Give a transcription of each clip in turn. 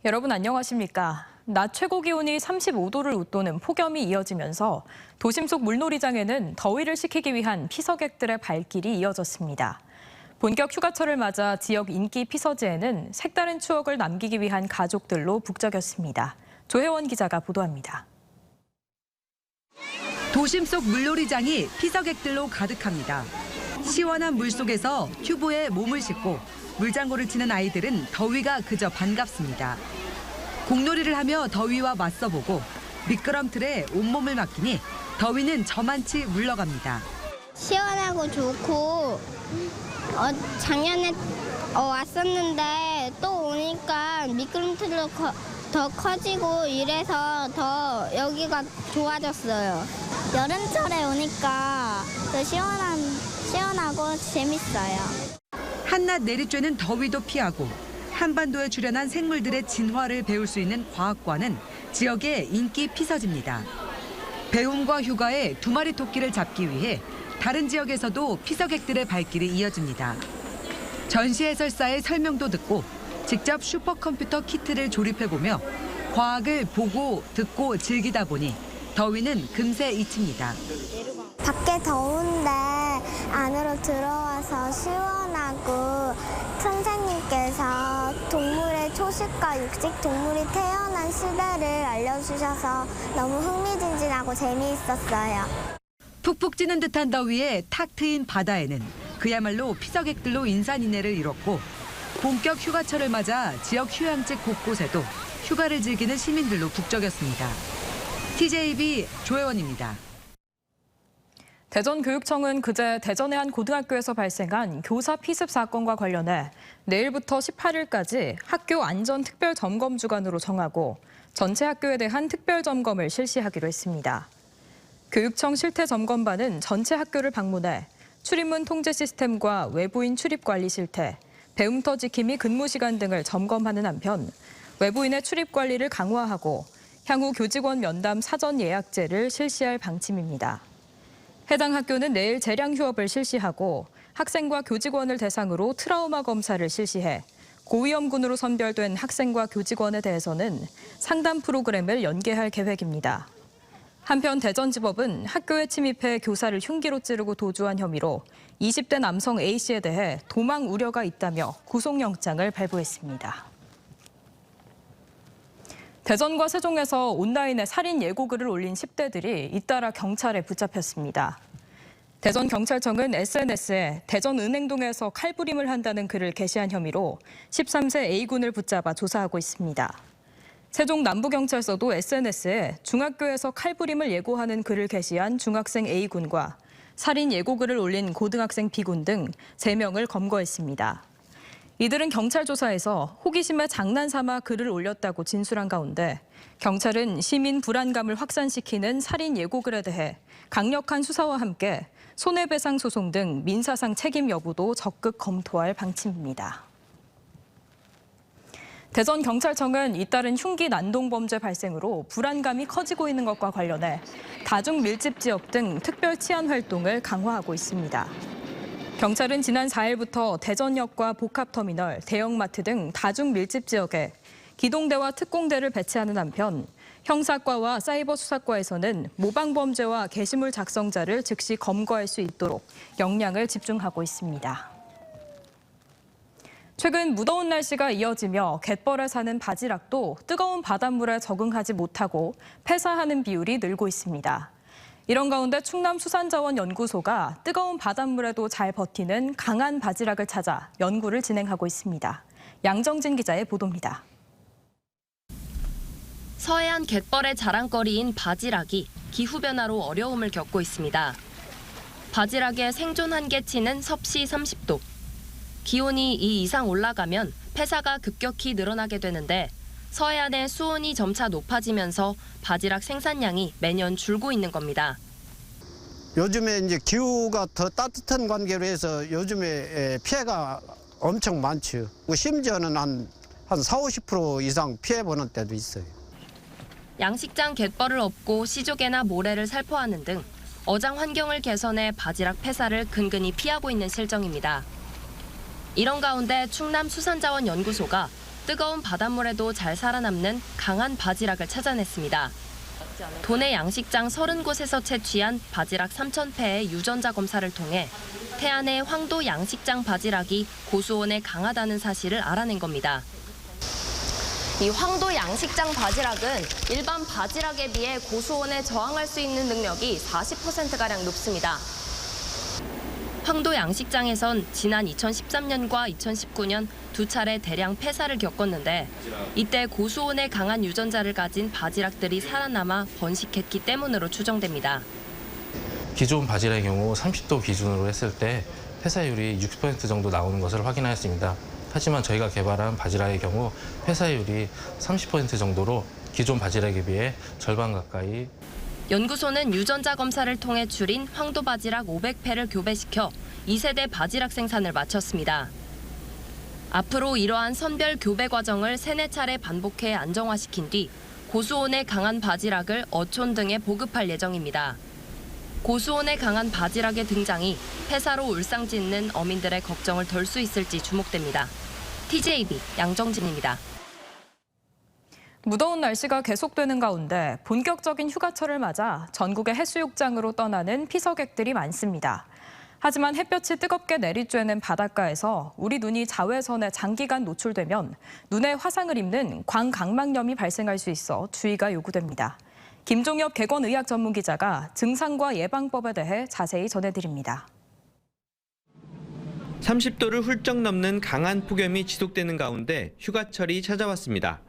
여러분 안녕하십니까? 낮 최고 기온이 35도를 웃도는 폭염이 이어지면서 도심 속 물놀이장에는 더위를 식히기 위한 피서객들의 발길이 이어졌습니다. 본격 휴가철을 맞아 지역 인기 피서지에는 색다른 추억을 남기기 위한 가족들로 북적였습니다. 조혜원 기자가 보도합니다. 도심 속 물놀이장이 피서객들로 가득합니다. 시원한 물 속에서 튜브에 몸을 싣고 물장구를 치는 아이들은 더위가 그저 반갑습니다. 공놀이를 하며 더위와 맞서보고 미끄럼틀에 온몸을 맡기니 더위는 저만치 물러갑니다. 시원하고 좋고 작년에 왔었는데 또 오니까 미끄럼틀도 더 커지고 이래서 더 여기가 좋아졌어요. 여름철에 오니까 더 시원하고 재밌어요. 한낮 내리쬐는 더위도 피하고 한반도에 출현한 생물들의 진화를 배울 수 있는 과학관은 지역의 인기 피서지입니다. 배움과 휴가에 두 마리 토끼를 잡기 위해 다른 지역에서도 피서객들의 발길이 이어집니다. 전시 해설사의 설명도 듣고 직접 슈퍼컴퓨터 키트를 조립해보며 과학을 보고 듣고 즐기다 보니 더위는 금세 잊힙니다. 밖에 더운데 안으로 들어와서 시원하고 선생님께서 동물의 초식과 육식 동물이 태어난 시대를 알려주셔서 너무 흥미진진하고 재미있었어요. 푹푹 찌는 듯한 더위에 탁 트인 바다에는 그야말로 피서객들로 인산인해를 이뤘고 본격 휴가철을 맞아 지역 휴양지 곳곳에도 휴가를 즐기는 시민들로 북적였습니다. TJB 조혜원입니다. 대전교육청은 그제 대전의 한 고등학교에서 발생한 교사 피습 사건과 관련해 내일부터 18일까지 학교 안전 특별 점검 주간으로 정하고 전체 학교에 대한 특별 점검을 실시하기로 했습니다. 교육청 실태점검반은 전체 학교를 방문해 출입문 통제 시스템과 외부인 출입 관리 실태, 배움터 지킴이 근무 시간 등을 점검하는 한편 외부인의 출입 관리를 강화하고 향후 교직원 면담 사전 예약제를 실시할 방침입니다. 해당 학교는 내일 재량 휴업을 실시하고 학생과 교직원을 대상으로 트라우마 검사를 실시해 고위험군으로 선별된 학생과 교직원에 대해서는 상담 프로그램을 연계할 계획입니다. 한편 대전지법은 학교에 침입해 교사를 흉기로 찌르고 도주한 혐의로 20대 남성 A씨에 대해 도망 우려가 있다며 구속영장을 발부했습니다. 대전과 세종에서 온라인에 살인 예고글을 올린 10대들이 잇따라 경찰에 붙잡혔습니다. 대전경찰청은 SNS에 대전은행동에서 칼부림을 한다는 글을 게시한 혐의로 13세 A군을 붙잡아 조사하고 있습니다. 세종 남부경찰서도 SNS에 중학교에서 칼부림을 예고하는 글을 게시한 중학생 A군과 살인 예고글을 올린 고등학생 B군 등 3명을 검거했습니다. 이들은 경찰 조사에서 호기심에 장난삼아 글을 올렸다고 진술한 가운데 경찰은 시민 불안감을 확산시키는 살인 예고글에 대해 강력한 수사와 함께 손해배상 소송 등 민사상 책임 여부도 적극 검토할 방침입니다. 대전경찰청은 잇따른 흉기 난동 범죄 발생으로 불안감이 커지고 있는 것과 관련해 다중 밀집 지역 등 특별 치안 활동을 강화하고 있습니다. 경찰은 지난 4일부터 대전역과 복합터미널, 대형마트 등 다중 밀집 지역에 기동대와 특공대를 배치하는 한편 형사과와 사이버 수사과에서는 모방범죄와 게시물 작성자를 즉시 검거할 수 있도록 역량을 집중하고 있습니다. 최근 무더운 날씨가 이어지며 갯벌에 사는 바지락도 뜨거운 바닷물에 적응하지 못하고 폐사하는 비율이 늘고 있습니다. 이런 가운데 충남수산자원연구소가 뜨거운 바닷물에도 잘 버티는 강한 바지락을 찾아 연구를 진행하고 있습니다. 양정진 기자의 보도입니다. 서해안 갯벌의 자랑거리인 바지락이 기후변화로 어려움을 겪고 있습니다. 바지락의 생존 한계치는 섭씨 30도. 기온이 이 이상 올라가면 폐사가 급격히 늘어나게 되는데 서해안의 수온이 점차 높아지면서 바지락 생산량이 매년 줄고 있는 겁니다. 요즘에 이제 기후가 더 따뜻한 관계로 해서 요즘에 피해가 엄청 많죠. 심지어는 한 40~50% 이상 피해보는 때도 있어요. 양식장 갯벌을 업고 시조개나 모래를 살포하는 등 어장 환경을 개선해 바지락 폐사를 근근히 피하고 있는 실정입니다. 이런 가운데 충남수산자원연구소가 뜨거운 바닷물에도 잘 살아남는 강한 바지락을 찾아냈습니다. 도내 양식장 30곳에서 채취한 바지락 3,000패의 유전자 검사를 통해 태안의 황도 양식장 바지락이 고수온에 강하다는 사실을 알아낸 겁니다. 이 황도 양식장 바지락은 일반 바지락에 비해 고수온에 저항할 수 있는 능력이 40%가량 높습니다. 황도 양식장에선 지난 2013년과 2019년 두 차례 대량 폐사를 겪었는데 이때 고수온에 강한 유전자를 가진 바지락들이 살아남아 번식했기 때문으로 추정됩니다. 기존 바지락의 경우 30도 기준으로 했을 때 폐사율이 60% 정도 나오는 것을 확인하였습니다. 하지만 저희가 개발한 바지락의 경우 폐사율이 30% 정도로 기존 바지락에 비해 절반 가까이. 연구소는 유전자 검사를 통해 줄인 황도 바지락 500패를 교배시켜 2세대 바지락 생산을 마쳤습니다. 앞으로 이러한 선별 교배 과정을 3-4차례 반복해 안정화시킨 뒤 고수온에 강한 바지락을 어촌 등에 보급할 예정입니다. 고수온에 강한 바지락의 등장이 폐사로 울상짓는 어민들의 걱정을 덜 수 있을지 주목됩니다. TJB 양정진입니다. 무더운 날씨가 계속되는 가운데 본격적인 휴가철을 맞아 전국의 해수욕장으로 떠나는 피서객들이 많습니다. 하지만 햇볕이 뜨겁게 내리쬐는 바닷가에서 우리 눈이 자외선에 장기간 노출되면 눈에 화상을 입는 광각막염이 발생할 수 있어 주의가 요구됩니다. 김종엽 객원의학 전문기자가 증상과 예방법에 대해 자세히 전해드립니다. 30도를 훌쩍 넘는 강한 폭염이 지속되는 가운데 휴가철이 찾아왔습니다.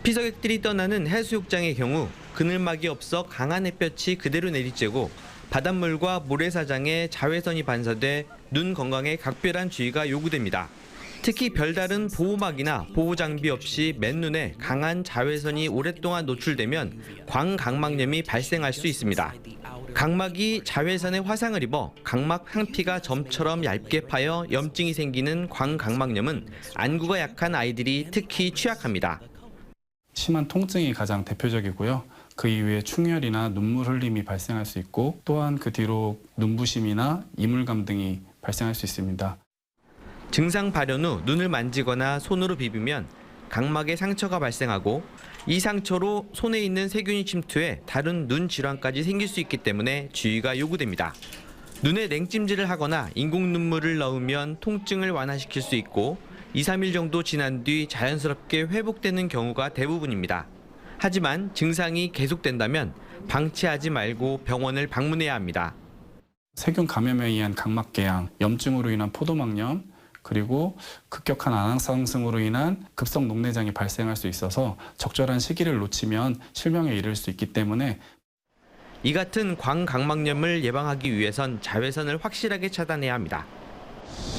피서객들이 떠나는 해수욕장의 경우 그늘막이 없어 강한 햇볕이 그대로 내리쬐고 바닷물과 모래사장에 자외선이 반사돼 눈 건강에 각별한 주의가 요구됩니다. 특히 별다른 보호막이나 보호장비 없이 맨눈에 강한 자외선이 오랫동안 노출되면 광각막염이 발생할 수 있습니다. 각막이 자외선에 화상을 입어 각막 상피가 점처럼 얇게 파여 염증이 생기는 광각막염은 안구가 약한 아이들이 특히 취약합니다. 심한 통증이 가장 대표적이고요. 그 이후에 충혈이나 눈물 흘림이 발생할 수 있고 또한 그 뒤로 눈부심이나 이물감 등이 발생할 수 있습니다. 증상 발현 후 눈을 만지거나 손으로 비비면 각막에 상처가 발생하고 이 상처로 손에 있는 세균이 침투해 다른 눈 질환까지 생길 수 있기 때문에 주의가 요구됩니다. 눈에 냉찜질을 하거나 인공 눈물을 넣으면 통증을 완화시킬 수 있고 2-3일 정도 지난 뒤 자연스럽게 회복되는 경우가 대부분입니다. 하지만 증상이 계속된다면 방치하지 말고 병원을 방문해야 합니다. 세균 감염에 의한 각막궤양, 염증으로 인한 포도막염, 그리고 급격한 안항상승으로 인한 급성 녹내장이 발생할 수 있어서 적절한 시기를 놓치면 실명에 이를 수 있기 때문에 이 같은 광각막염을 예방하기 위해선 자외선을 확실하게 차단해야 합니다.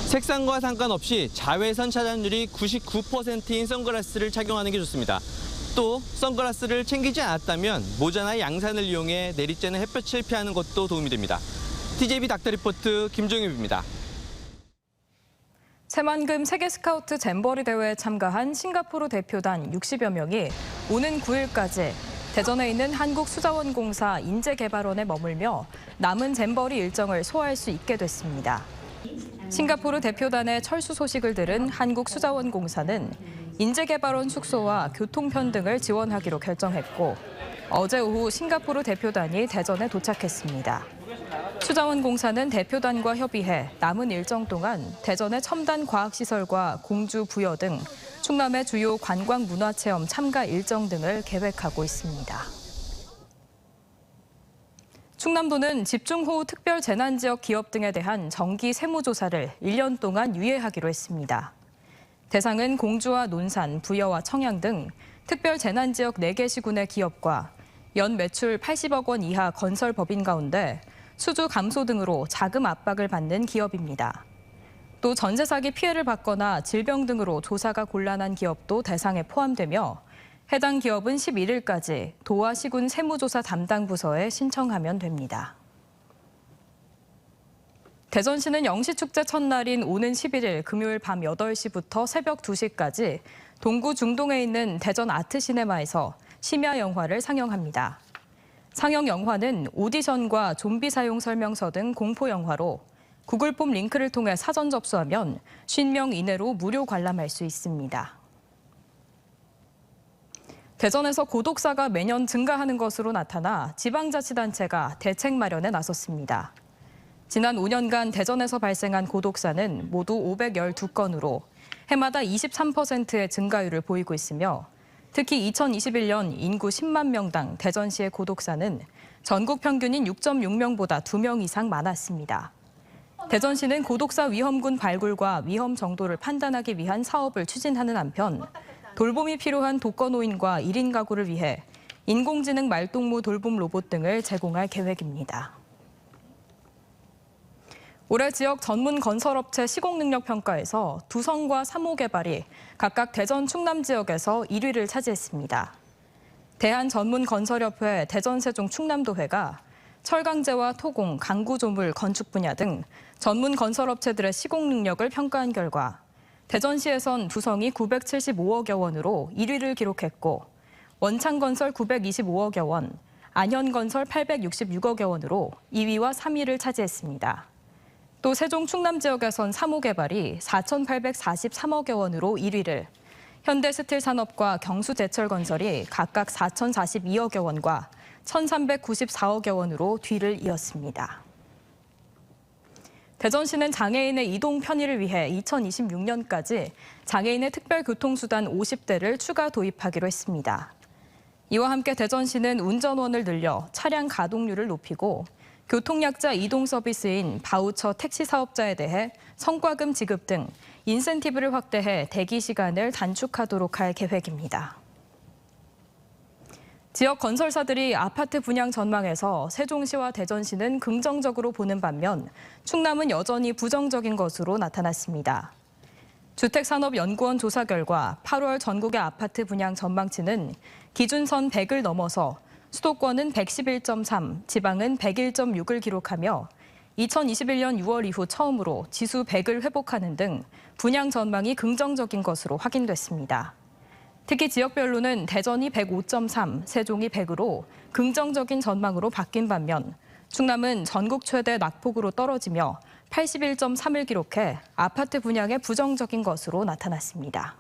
색상과 상관없이 자외선 차단율이 99%인 선글라스를 착용하는 게 좋습니다. 또 선글라스를 챙기지 않았다면 모자나 양산을 이용해 내리쬐는 햇볕을 피하는 것도 도움이 됩니다. TJB 닥터리포트 김종엽입니다. 새만금 세계 스카우트 잼버리 대회에 참가한 싱가포르 대표단 60여 명이 오는 9일까지 대전에 있는 한국수자원공사 인재개발원에 머물며 남은 잼버리 일정을 소화할 수 있게 됐습니다. 싱가포르 대표단의 철수 소식을 들은 한국수자원공사는 인재개발원 숙소와 교통편 등을 지원하기로 결정했고 어제 오후 싱가포르 대표단이 대전에 도착했습니다. 수자원공사는 대표단과 협의해 남은 일정 동안 대전의 첨단 과학시설과 공주 부여 등 충남의 주요 관광 문화체험 참가 일정 등을 계획하고 있습니다. 충남도는 집중호우 특별재난지역 기업 등에 대한 정기 세무조사를 1년 동안 유예하기로 했습니다. 대상은 공주와 논산, 부여와 청양 등 특별재난지역 4개 시군의 기업과 연 매출 80억 원 이하 건설법인 가운데 수주 감소 등으로 자금 압박을 받는 기업입니다. 또 전세 사기 피해를 받거나 질병 등으로 조사가 곤란한 기업도 대상에 포함되며 해당 기업은 11일까지 도와 시군 세무조사 담당 부서에 신청하면 됩니다. 대전시는 영시축제 첫날인 오는 11일 금요일 밤 8시부터 새벽 2시까지 동구 중동에 있는 대전 아트시네마에서 심야 영화를 상영합니다. 상영 영화는 오디션과 좀비 사용 설명서 등 공포 영화로 구글폼 링크를 통해 사전 접수하면 50명 이내로 무료 관람할 수 있습니다. 대전에서 고독사가 매년 증가하는 것으로 나타나 지방자치단체가 대책 마련에 나섰습니다. 지난 5년간 대전에서 발생한 고독사는 모두 512건으로 해마다 23%의 증가율을 보이고 있으며 특히 2021년 인구 10만 명당 대전시의 고독사는 전국 평균인 6.6명보다 2명 이상 많았습니다. 대전시는 고독사 위험군 발굴과 위험 정도를 판단하기 위한 사업을 추진하는 한편 돌봄이 필요한 독거노인과 1인 가구를 위해 인공지능 말동무 돌봄 로봇 등을 제공할 계획입니다. 올해 지역 전문 건설업체 시공능력 평가에서 두성과 3호 개발이 각각 대전 충남 지역에서 1위를 차지했습니다. 대한전문건설협회 대전세종 충남도회가 철강제와 토공, 강구조물, 건축 분야 등 전문 건설업체들의 시공 능력을 평가한 결과 대전시에선 두성이 975억여 원으로 1위를 기록했고 원창건설 925억여 원, 안현건설 866억여 원으로 2위와 3위를 차지했습니다. 또 세종 충남 지역에선 3호 개발이 4,843억여 원으로 1위를, 현대스틸산업과 경수제철건설이 각각 4,042억여 원과 1,394억여 원으로 뒤를 이었습니다. 대전시는 장애인의 이동 편의를 위해 2026년까지 장애인의 특별교통수단 50대를 추가 도입하기로 했습니다. 이와 함께 대전시는 운전원을 늘려 차량 가동률을 높이고 교통약자 이동 서비스인 바우처 택시 사업자에 대해 성과금 지급 등 인센티브를 확대해 대기 시간을 단축하도록 할 계획입니다. 지역 건설사들이 아파트 분양 전망에서 세종시와 대전시는 긍정적으로 보는 반면 충남은 여전히 부정적인 것으로 나타났습니다. 주택산업연구원 조사 결과 8월 전국의 아파트 분양 전망치는 기준선 100을 넘어서 수도권은 111.3, 지방은 101.6을 기록하며 2021년 6월 이후 처음으로 지수 100을 회복하는 등 분양 전망이 긍정적인 것으로 확인됐습니다. 특히 지역별로는 대전이 105.3, 세종이 100으로 긍정적인 전망으로 바뀐 반면 충남은 전국 최대 낙폭으로 떨어지며 81.3을 기록해 아파트 분양에 부정적인 것으로 나타났습니다.